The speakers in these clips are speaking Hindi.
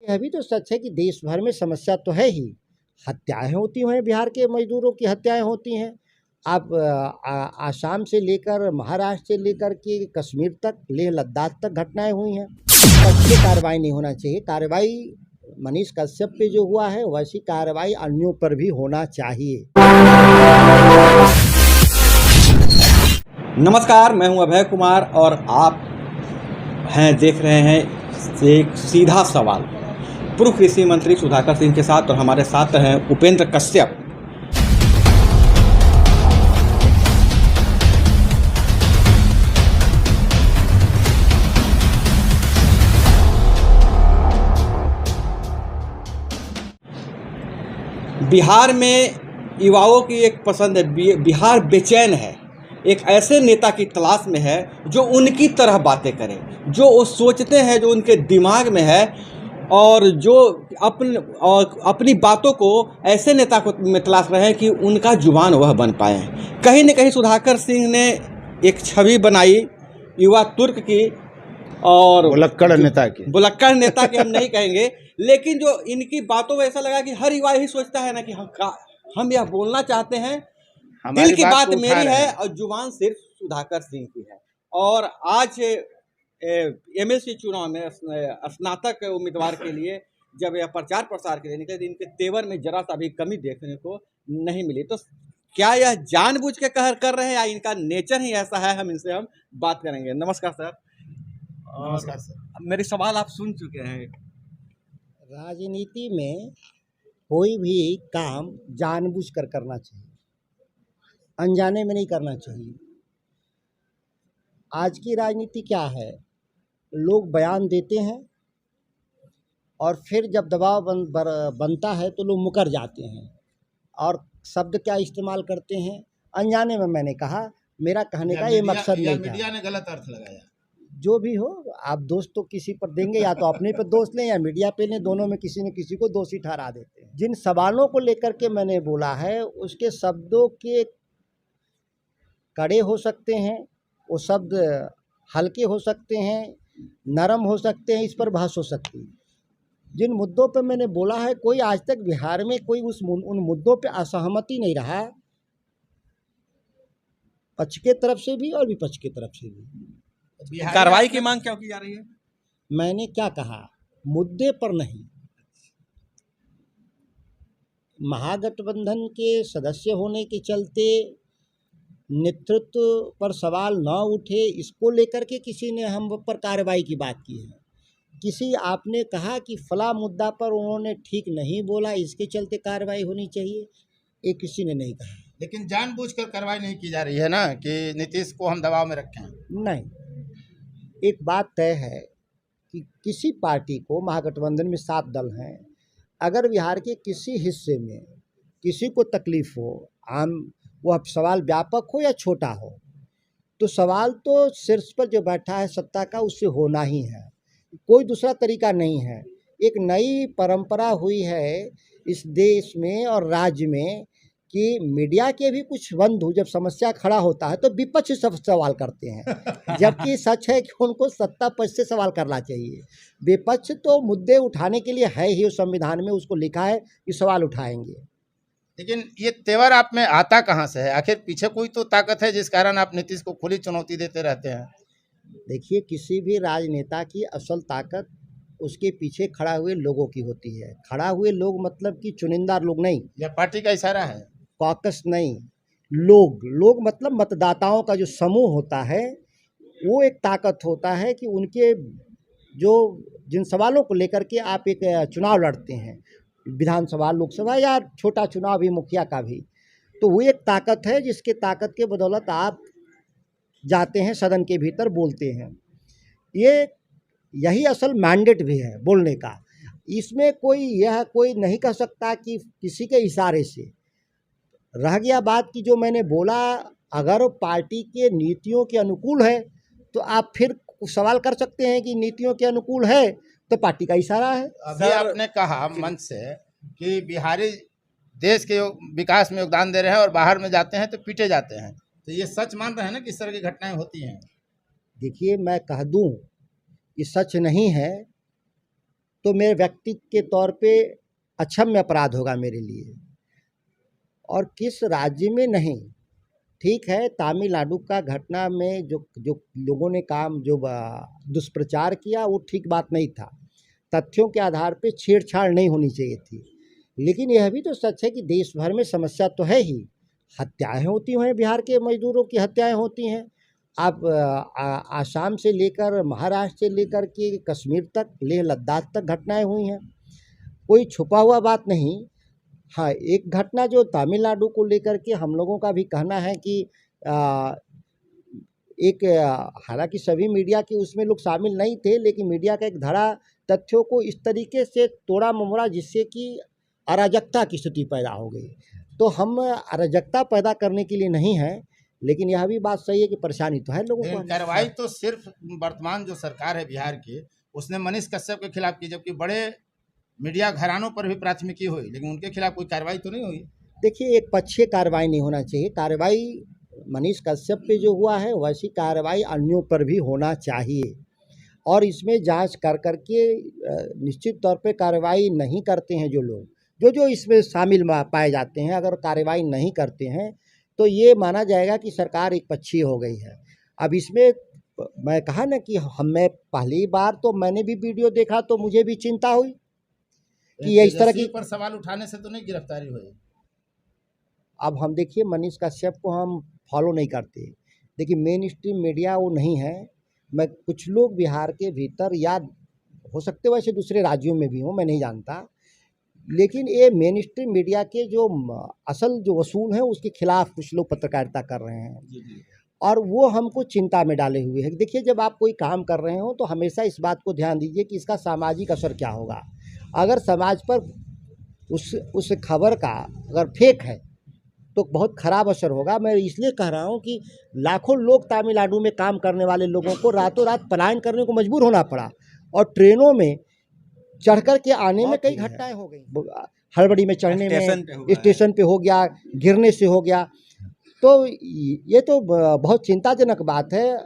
यह भी तो सच है कि देश भर में समस्या तो है ही, हत्याएं होती हैं, बिहार के मजदूरों की हत्याएं होती हैं। आप आसाम से लेकर महाराष्ट्र से लेकर के कश्मीर तक, लेह लद्दाख तक घटनाएं हुई हैं। पक्ष पे कार्रवाई नहीं होना चाहिए। कार्रवाई मनीष कश्यप पे जो हुआ है वैसी कार्रवाई अन्यों पर भी होना चाहिए। नमस्कार, मैं हूं अभय कुमार और आप देख रहे हैं एक सीधा सवाल पूर्व कृषि मंत्री सुधाकर सिंह के साथ, और हमारे साथ हैं उपेंद्र कश्यप। बिहार में युवाओं की एक पसंद है, बिहार बेचैन है, एक ऐसे नेता की तलाश में है जो उनकी तरह बातें करे, जो वो सोचते हैं, जो उनके दिमाग में है, और जो अपनी बातों को ऐसे नेता को में तलाश रहे हैं कि उनका जुबान वह बन पाए। कहीं न कहीं सुधाकर सिंह ने एक छवि बनाई युवा तुर्क की, और बुलक्कड़ नेता की हम नहीं कहेंगे, लेकिन जो इनकी बातों में ऐसा लगा कि हर युवा यही सोचता है ना कि हम यह बोलना चाहते हैं, दिल की बात मेरी है, और जुबान सिर्फ सुधाकर सिंह की है। और आज एमएलसी चुनाव में स्नातक उम्मीदवार के लिए जब यह प्रचार प्रसार के लिए निकले, इनके तेवर में जरा सा भी कमी देखने को नहीं मिली। तो क्या यह जानबूझ के कर रहे हैं या इनका नेचर ही ऐसा है? हम बात करेंगे। नमस्कार सर। नमस्कार सर। मेरे सवाल आप सुन चुके हैं। राजनीति में कोई भी काम जानबूझकर करना चाहिए, अनजाने में नहीं करना चाहिए। आज की राजनीति क्या है, लोग बयान देते हैं और फिर जब दबाव बनता है तो लोग मुकर जाते हैं, और शब्द क्या इस्तेमाल करते हैं अनजाने में। मैंने कहा, मेरा कहने का ये मकसद नहीं था। मीडिया ने गलत अर्थ लगाया। जो भी हो, आप दोष तो किसी पर देंगे, या तो अपने पर दोष लें या मीडिया पे लें, दोनों में किसी न किसी को दोषी ठहरा देते हैं। जिन सवालों को लेकर के मैंने बोला है उसके शब्दों के कड़े हो सकते हैं, वो शब्द हल्के हो सकते हैं, नरम हो सकते हैं, इस पर बहस हो सकती है। जिन मुद्दों पर मैंने बोला है, कोई आज तक बिहार में कोई उन मुद्दों पे असहमति नहीं रहा, पक्ष के तरफ से भी और विपक्ष की तरफ से भी। कार्रवाई की मांग क्यों की जा रही है? मैंने क्या कहा, मुद्दे पर नहीं। महागठबंधन के सदस्य होने के चलते नेतृत्व पर सवाल न उठे, इसको लेकर के किसी ने हम पर कार्रवाई की बात की है। किसी आपने कहा कि फला मुद्दा पर उन्होंने ठीक नहीं बोला, इसके चलते कार्रवाई होनी चाहिए, ये किसी ने नहीं कहा। लेकिन जानबूझकर कार्रवाई नहीं की जा रही है ना कि नीतीश को हम दबाव में रखें। नहीं, एक बात तय है कि किसी पार्टी को, महागठबंधन में 7 दल हैं, अगर बिहार के किसी हिस्से में किसी को तकलीफ हो, आम वह सवाल व्यापक हो या छोटा हो, तो सवाल तो शीर्ष पर जो बैठा है सत्ता का, उससे होना ही है, कोई दूसरा तरीका नहीं है। एक नई परंपरा हुई है इस देश में और राज्य में कि मीडिया के भी कुछ बंधु जब समस्या खड़ा होता है तो विपक्ष सब सवाल करते हैं, जबकि सच है कि उनको सत्ता पक्ष से सवाल करना चाहिए। विपक्ष तो मुद्दे उठाने के लिए है ही, उस संविधान में उसको लिखा है कि सवाल उठाएंगे। लेकिन ये तेवर आप में आता कहाँ से है? आखिर पीछे कोई तो ताकत है जिस कारण आप नीतीश को खुली चुनौती देते रहते हैं। देखिए, किसी भी राजनेता की असल ताकत उसके पीछे खड़ा हुए लोगों की होती है। खड़ा हुए लोग मतलब कि चुनिंदा लोग नहीं, यह पार्टी का इशारा है, कॉकस नहीं, लोग मतलब मतदाताओं का जो समूह होता है, वो एक ताकत होता है कि उनके जो जिन सवालों को लेकर के आप एक चुनाव लड़ते हैं, विधानसभा, लोकसभा या छोटा चुनाव भी, मुखिया का भी, तो वो एक ताकत है जिसके ताकत के बदौलत आप जाते हैं सदन के भीतर, बोलते हैं। यही असल मैंडेट भी है बोलने का। इसमें कोई नहीं कह सकता कि किसी के इशारे से। रह गया बात कि जो मैंने बोला, अगर पार्टी के नीतियों के अनुकूल है तो आप फिर सवाल कर सकते हैं कि नीतियों के अनुकूल है तो पार्टी का इशारा है। अभी आपने कहा मंच से कि बिहारी देश के विकास में योगदान दे रहे हैं और बाहर में जाते हैं तो पीटे जाते हैं, तो ये सच मान रहे हैं ना कि इस तरह की घटनाएं होती हैं? देखिए, मैं कह दूं कि सच नहीं है तो मेरे व्यक्ति के तौर पे अक्षम्य अपराध होगा मेरे लिए। और किस राज्य में नहीं, ठीक है, तमिलनाडु का घटना में जो जो लोगों ने जो दुष्प्रचार किया वो ठीक बात नहीं था, तथ्यों के आधार पे छेड़छाड़ नहीं होनी चाहिए थी। लेकिन यह भी तो सच है कि देश भर में समस्या तो है ही, हत्याएं होती हैं, बिहार के मजदूरों की हत्याएं होती हैं। आप आसाम से लेकर महाराष्ट्र से लेकर के कश्मीर तक, लेह लद्दाख तक घटनाएं हुई हैं, कोई छुपा हुआ बात नहीं। हाँ, एक घटना जो तमिलनाडु को लेकर के हम लोगों का भी कहना है कि हालांकि सभी मीडिया के उसमें लोग शामिल नहीं थे, लेकिन मीडिया का एक धड़ा तथ्यों को इस तरीके से तोड़ा ममोड़ा जिससे कि अराजकता की स्थिति पैदा हो गई। तो हम अराजकता पैदा करने के लिए नहीं हैं, लेकिन यह भी बात सही है कि परेशानी तो है लोगों को। कार्रवाई तो सिर्फ वर्तमान जो सरकार है बिहार की, उसने मनीष कश्यप के खिलाफ की, जबकि बड़े मीडिया घरानों पर भी प्राथमिकी हुई, लेकिन उनके खिलाफ कोई कार्रवाई तो नहीं हुई। देखिए, एक पक्षीय कार्रवाई नहीं होना चाहिए। कार्रवाई मनीष कश्यप पे जो हुआ है वैसी कार्रवाई अन्यों पर भी होना चाहिए, और इसमें जांच कर करके निश्चित तौर पे कार्रवाई नहीं करते हैं जो लोग जो इसमें शामिल पाए जाते हैं, अगर कार्रवाई नहीं करते हैं तो ये माना जाएगा कि सरकार एक पक्षीय हो गई है। अब इसमें मैं कहा ना कि मैं पहली बार तो मैंने भी वीडियो देखा तो मुझे भी चिंता हुई कि ये इस तरह की पर सवाल उठाने से तो नहीं गिरफ्तारी हुई। अब हम देखिए, मनीष कश्यप को हम फॉलो नहीं करते, देखिए मेन स्ट्रीम मीडिया वो नहीं है। मैं कुछ लोग बिहार के भीतर, या हो सकते वैसे दूसरे राज्यों में भी हों, मैं नहीं जानता, लेकिन ये मेन स्ट्रीम मीडिया के जो असल जो वसूल हैं उसके खिलाफ कुछ लोग पत्रकारिता कर रहे हैं, और वो हमको चिंता में डाले हुए हैं। देखिए, जब आप कोई काम कर रहे हो तो हमेशा इस बात को ध्यान दीजिए कि इसका सामाजिक असर क्या होगा। अगर समाज पर उस खबर का अगर फेक है तो बहुत ख़राब असर होगा। मैं इसलिए कह रहा हूँ कि लाखों लोग तमिलनाडु में काम करने वाले लोगों को रातों रात पलायन करने को मजबूर होना पड़ा, और ट्रेनों में चढ़कर के आने में कई घटनाएं हो गई, हड़बड़ी में चढ़ने में स्टेशन पे हो गया, गिरने से हो गया। तो ये तो बहुत चिंताजनक बात है,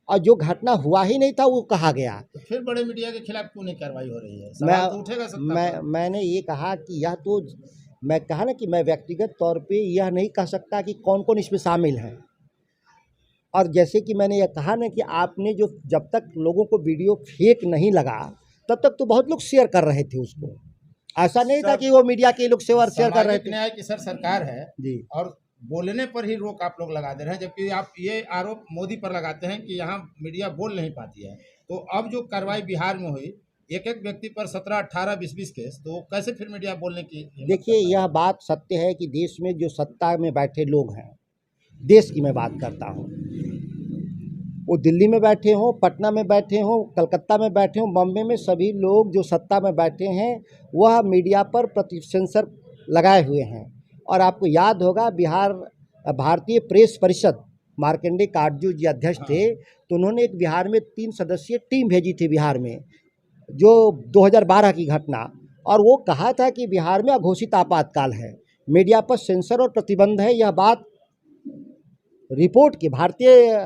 और जो घटना हुआ ही नहीं था वो कहा गया। तो फिर बड़े मीडिया के खिलाफ क्यों नहीं कार्रवाई हो रही है? सवाल तो उठेगा सत्ता पर। मैंने ये कहा कि यह तो मैं कहा ना कि मैं व्यक्तिगत तौर पे यह नहीं कह सकता कि कौन कौन इसमें शामिल है। और जैसे कि मैंने यह कहा ना कि आपने जो जब तक लोगों को वीडियो फेक नहीं लगा तब तक तो बहुत लोग शेयर कर रहे थे उसको, ऐसा नहीं था कि वो मीडिया के लोग शेयर कर रहे थे। न्याय की सरकार है जी, और बोलने पर ही रोक आप लोग लगा दे रहे हैं, जबकि आप ये आरोप मोदी पर लगाते हैं कि यहाँ मीडिया बोल नहीं पाती है। तो अब जो कार्रवाई बिहार में हुई, एक एक व्यक्ति पर 17, 18, 20 केस, तो कैसे फिर मीडिया बोलने की? देखिए, यह बात सत्य है कि देश में जो सत्ता में बैठे लोग हैं, देश की मैं बात करता हूँ, वो दिल्ली में बैठे हों, पटना में बैठे हों, कलकत्ता में बैठे हों, बम्बे में, सभी लोग जो सत्ता में बैठे हैं वह मीडिया पर सेंसर लगाए हुए हैं। और आपको याद होगा, भारतीय प्रेस परिषद, मार्कंडे काटजू जी अध्यक्ष थे, तो उन्होंने एक बिहार में 3 सदस्यीय टीम भेजी थी बिहार में, जो 2012 की घटना, और वो कहा था कि बिहार में अघोषित आपातकाल है, मीडिया पर सेंसर और प्रतिबंध है। यह बात रिपोर्ट की, भारतीय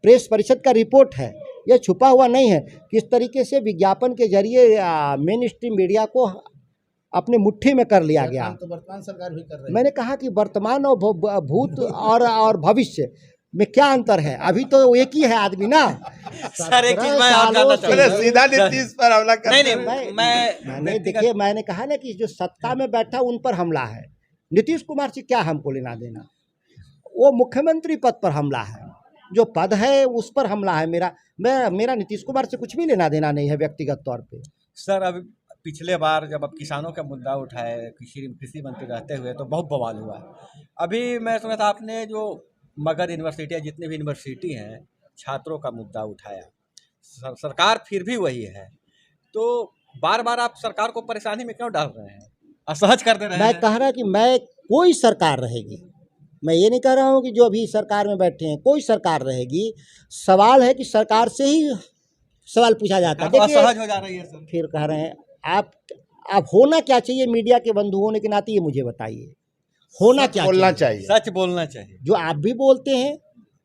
प्रेस परिषद का रिपोर्ट है, यह छुपा हुआ नहीं है। किस तरीके से विज्ञापन के जरिए मेन स्ट्रीम मीडिया को अपने मुट्ठी में कर लिया गया। तो वर्तमान सरकार भी कर रही है। मैंने कहा कि वर्तमान और भूत और भविष्य में क्या अंतर है? अभी तो एक ही है आदमी ना। सर, एक चीज मैं और जानना चाहूंगा। सीधा नीतीश पर हमला कर। नहीं, मैंने देखिए, मैंने कहा ना कि जो सत्ता में बैठा उन पर हमला है। नीतीश कुमार से क्या हमको लेना देना? वो मुख्यमंत्री पद पर हमला है, जो पद है उस पर हमला है। मेरा नीतीश कुमार से कुछ भी लेना देना नहीं है व्यक्तिगत तौर पे। सर, अभी पिछले बार जब अब किसानों का मुद्दा उठाए कृषि मंत्री रहते हुए तो बहुत बवाल हुआ। अभी मैं सुना था आपने जो मगध यूनिवर्सिटी है, जितनी भी यूनिवर्सिटी हैं, छात्रों का मुद्दा उठाया। सरकार फिर भी वही है, तो बार बार आप सरकार को परेशानी में क्यों डाल रहे हैं, असहज कर दे रहे हैं? मैं कह रहा कि मैं कोई सरकार रहेगी, मैं ये नहीं कह रहा हूँ कि जो अभी सरकार में बैठे हैं, कोई सरकार रहेगी, सवाल है कि सरकार से ही सवाल पूछा जाता है। देखिए, असहज हो जा रही है सर। फिर कह रहे हैं आप होना क्या चाहिए मीडिया के बंधु होने के नाते, ये मुझे बताइए, होना क्या बोलना चाहिए? सच बोलना चाहिए। जो आप भी बोलते हैं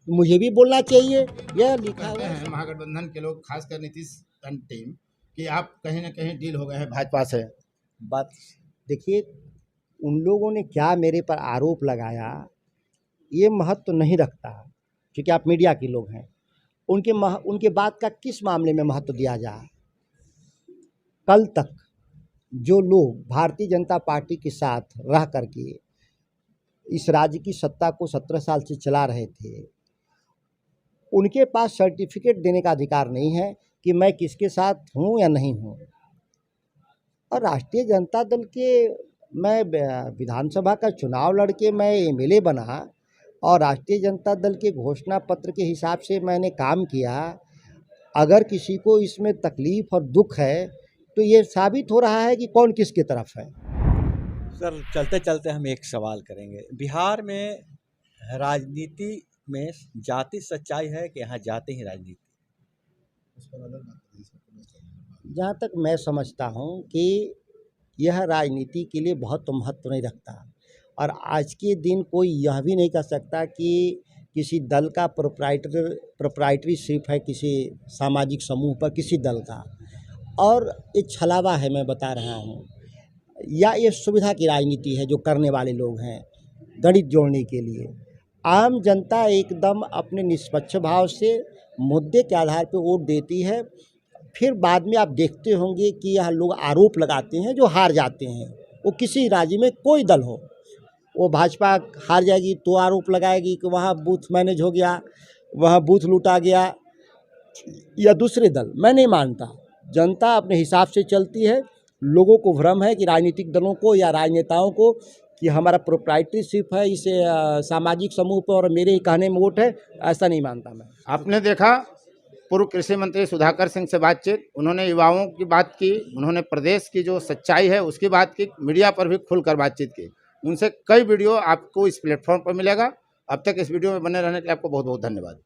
मुझे भी बोलना चाहिए, यह लिखा हुआ है। महागठबंधन के लोग, खासकर नीतीश टीम, कि आप कहीं ना कहीं डील हो गए हैं भाजपा से? बात देखिए, उन लोगों ने क्या मेरे पर आरोप लगाया ये महत्व तो नहीं रखता, क्योंकि आप मीडिया के लोग हैं। उनके बात का किस मामले में महत्व दिया जाए? कल तक जो लोग भारतीय जनता पार्टी के साथ रह करके इस राज्य की सत्ता को 17 साल से चला रहे थे, उनके पास सर्टिफिकेट देने का अधिकार नहीं है कि मैं किसके साथ हूँ या नहीं हूँ। और राष्ट्रीय जनता दल के मैं विधानसभा का चुनाव लड़के मैं एमएलए बना और राष्ट्रीय जनता दल के घोषणा पत्र के हिसाब से मैंने काम किया। अगर किसी को इसमें तकलीफ और दुख है तो ये साबित हो रहा है कि कौन किसकी तरफ है। सर, चलते चलते हम एक सवाल करेंगे। बिहार में राजनीति में जाति सच्चाई है कि यहाँ जाति ही राजनीति? जहाँ तक मैं समझता हूँ कि यह राजनीति के लिए बहुत महत्व नहीं रखता, और आज के दिन कोई यह भी नहीं कह सकता कि किसी दल का प्रोप्राइटरीशिप है किसी सामाजिक समूह पर, किसी दल का, और ये छलावा है, मैं बता रहा हूँ, या ये सुविधा की राजनीति है जो करने वाले लोग हैं गणित जोड़ने के लिए। आम जनता एकदम अपने निष्पक्ष भाव से मुद्दे के आधार पर वोट देती है। फिर बाद में आप देखते होंगे कि यह लोग आरोप लगाते हैं जो हार जाते हैं। वो किसी राज्य में कोई दल हो, वो भाजपा हार जाएगी तो आरोप लगाएगी कि वहाँ बूथ मैनेज हो गया, वहाँ बूथ लूटा गया, या दूसरे दल। मैं नहीं मानता, जनता अपने हिसाब से चलती है। लोगों को भ्रम है कि राजनीतिक दलों को या राजनेताओं को कि हमारा प्रोप्राइटरशिप है इसे सामाजिक समूह पर और मेरे ही कहने में वोट है, ऐसा नहीं मानता मैं। आपने देखा पूर्व कृषि मंत्री सुधाकर सिंह से बातचीत, उन्होंने युवाओं की बात की, उन्होंने प्रदेश की जो सच्चाई है उसकी बात की, मीडिया पर भी खुलकर बातचीत की। उनसे कई वीडियो आपको इस प्लेटफॉर्म पर मिलेगा। अब तक इस वीडियो में बने रहने के लिए आपको बहुत बहुत धन्यवाद।